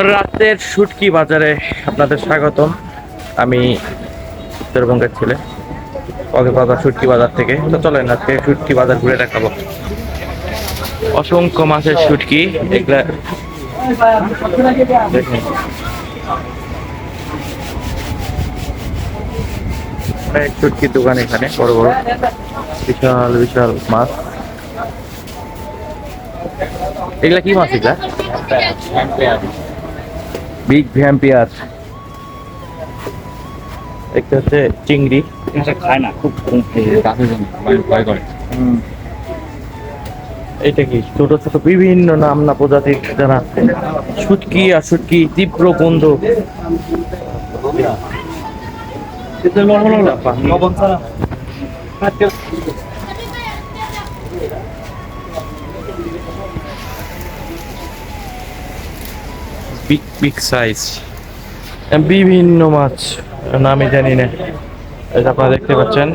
রাতের শুটকি বাজারে আপনাদের স্বাগতম। আমি উত্তরবঙ্গের ছেলে, কক্সবাজার শুটকি বাজার থেকে। তো চলেন আজকে শুটকি বাজার ঘুরে দেখাবো। অসংখ্য মাছের শুটকি, এগুলা দেখেন, অনেক শুটকির দোকান এখানে, বড় বড় বিশাল বিশাল মাছ। এগুলা কি মাছ? এগুলা বিগ ভ্যাম্পিয়ার। একটা হচ্ছে চিংড়ি, খায় না, খুব গাছের জন্য ভয় করে। এটা কি ছোট ছোট বিভিন্ন নাম না প্রজাতির যারা শুটকি আর শুটকি, তীব্র গন্ধ। বিগ বিগ সাইজ, বিভিন্ন মাছ, নামই জানি না। এটা আপনারা দেখতে পাচ্ছেন,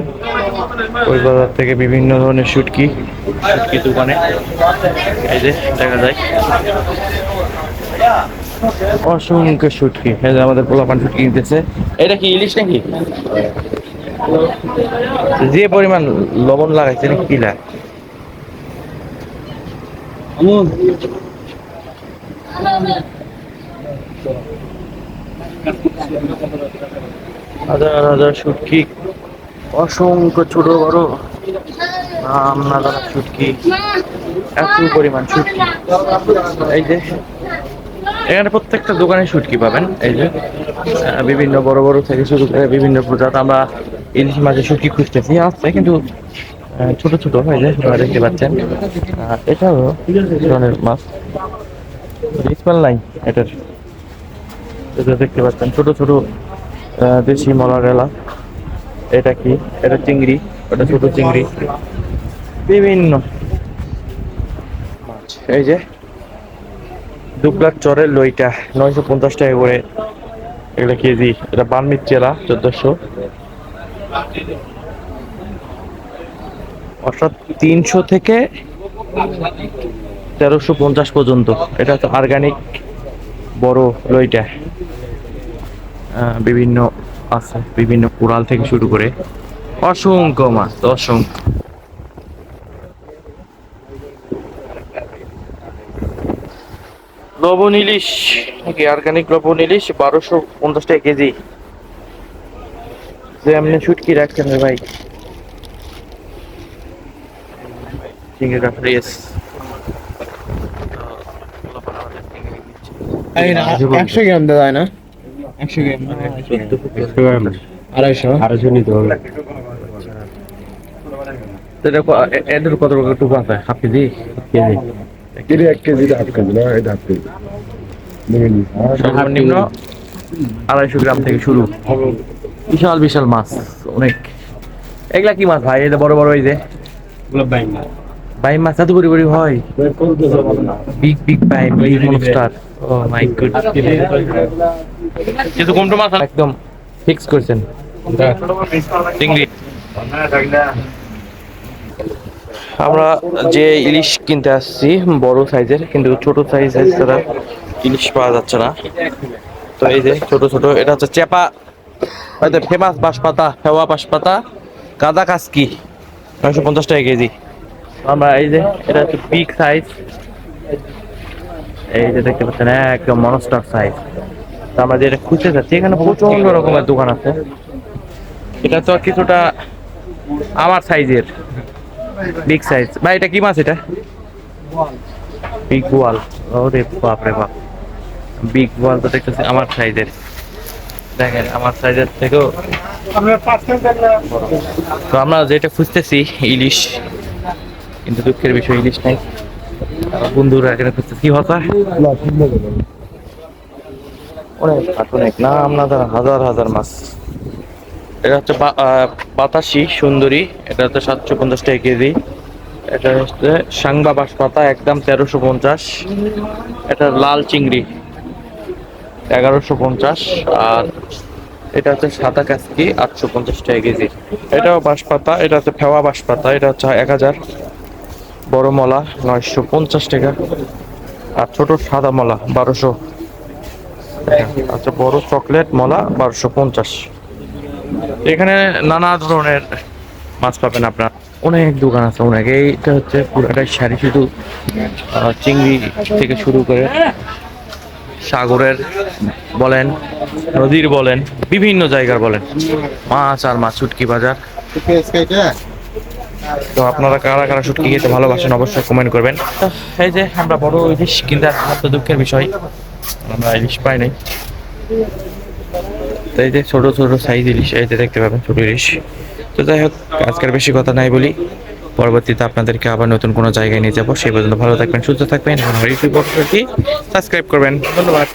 ওই বাজার থেকে বিভিন্ন ধরনের শুটকি দোকানে এই যে দেখা যায় অসংখ্য শুটকি। এই যে আমাদের পোলাপান শুটকি কিনতেছে। এটা কি ইলিশ নাকি? যে পরিমাণ লবণ লাগাইছে নাকি কিলা? হাজার হাজার শুটকি, অসংখ্য ছোট বড় নাম না জানা শুটকি, এত পরিমাণ শুটকি। এই যে এখানে প্রত্যেকটা দোকানে শুটকি পাবেন। এই যে বিভিন্ন বড় বড় থেকে শুরু করে বিভিন্ন প্রজাত। আমরা ইলিশ মাছের শুটকি খুঁজতেছি, আসছে কিন্তু ছোট ছোট হয়ে যায়, আপনারা দেখতে পাচ্ছেন। এটাও ধরনের মাছ, স্মেল নাই এটার। এটা দেখতে পাচ্ছেন ছোট ছোট দেশি মলারেলা। এটা কি? এটা চিংড়ি, ওটা ছোট চিংড়ি, বিভিন্ন মাছ। এই যে দুবলার চরের লইটা 950 টাকা করে এগুলো কেজি। এটা বানমির চেরা 1400, অর্থাৎ 300 থেকে 1350 পর্যন্ত। এটা হচ্ছে অর্গানিক বড় লইটা। বিভিন্ন আছে, বিভিন্ন কোরাল থেকে শুরু করে অসংখ্য মাছ, অসংখ্য। লবণ ইলিশ নাকি অর্গানিক লবণ ইলিশ 1250 টাকা কেজি। যে এমনি শুটকি রাখছেন ভাই, চিংড়িটা ফ্রেশ। 100 গ্রাম দেওয়া হয় না? 100 গ্রাম, 100 গ্রাম, 250 নিতে হবে। এদের কত টুকু আছে? Half KG? KG 1 KG, half KG না, এটা হাফ কেজি। সর্বনিম্ন 250 গ্রাম থেকে শুরু। বিশাল বিশাল মাছ অনেক। এগুলা কি মাছ ভাই? এটা বড় বড়, এই যে বাইম মাছ এত বড় বড় হয়? বিগ বিগ বাইম, big monster. Oh my god, কিন্তু কোনটা মাছ একদম ফিক্স করছেন? চিংড়ি। আমরা যে ইলিশ কিনতে আসছি বড় সাইজের, কিন্তু ছোট সাইজের ছাড়া ইলিশ পাওয়া যাচ্ছে না। তো এই যে ছোট ছোট, এটা হচ্ছে চেপা, ফেমাস বাঁশপাতা, ফেওয়া বাঁশপাতা, কাদা কাসকি, 950 টাকা কেজি। আমরা এই যে এটা হচ্ছে বিগ সাইজ, এই যে দেখতে পাচ্ছেন একদম মনস্টার সাইজ। তো আমরা যেটা খুঁজতে যাচ্ছি, এখানে প্রচন্ড রকমের দোকান আছে। এটা তো কিছুটা আমার সাইজের বিগ সাইজ। ভাই এটা কি মাছ? এটা বিগ বোয়াল। ওরে বাপ রে বাপ, বিগ বোয়াল তো দেখতেছি আমার সাইজের। দেখেন আমার সাইজের থেকেও। তো আমরা যেটা খুঁজতেছি ইলিশ, কিন্তু দুঃখের বিষয় ইলিশ নাই। বন্ধুরা এখানে খুঁজতেছি কি ভাষা, অনেক অনেক নাম না জানা হাজার হাজার মাছ। এটা হচ্ছে বাতাসি সুন্দরী, এটা হচ্ছে 750 টাকা কেজি। এটা হচ্ছে সাংবা বাঁশপাতা, একদম 1350। এটা লাল চিংড়ি 1150। আর এটা হচ্ছে সাদা কাসকি 850 টাকা কেজি। এটাও বাঁশপাতা, এটা হচ্ছে ফেওয়া বাঁশপাতা, এটা হচ্ছে 1000। বড় মলা 950 টাকা, আর ছোট সাদা মলা 1200। আচ্ছা, বড় চকলেট মলা 1250। এখানে নানা ধরনের মাছ পাবেন আপনার, অনেক দোকান আছে অনেক। এইটা হচ্ছে পুরাটাই শাড়ি, শুধু চিংড়ি থেকে শুরু করে সাগরের বলেন, নদীর বলেন, বিভিন্ন জায়গার বলেন, মাছ আর মাছ। শুটকি বাজার। তো আপনারা কারা কারা শুটকি খেতে ভালোবাসেন অবশ্যই কমেন্ট করবেন। তো এই যে আমরা বড় ইলিশ কিনতে আসলাম, তো দুঃখের বিষয় আমরা ইলিশ পাই নাই। তো এই যে ছোট ছোট সাইজ ইলিশ, এই যে দেখতে পাবেন ছোট ইলিশ। তো যাই হোক, আজকের বেশি কথা নাই বলি, পরবর্তীতে আপনাদেরকে আবার নতুন কোনো জায়গায় নিয়ে যাবো। সেই পর্যন্ত ভালো থাকবেন, সুস্থ থাকবেন এবং ইউটিউব সাবস্ক্রাইব করবেন। ধন্যবাদ।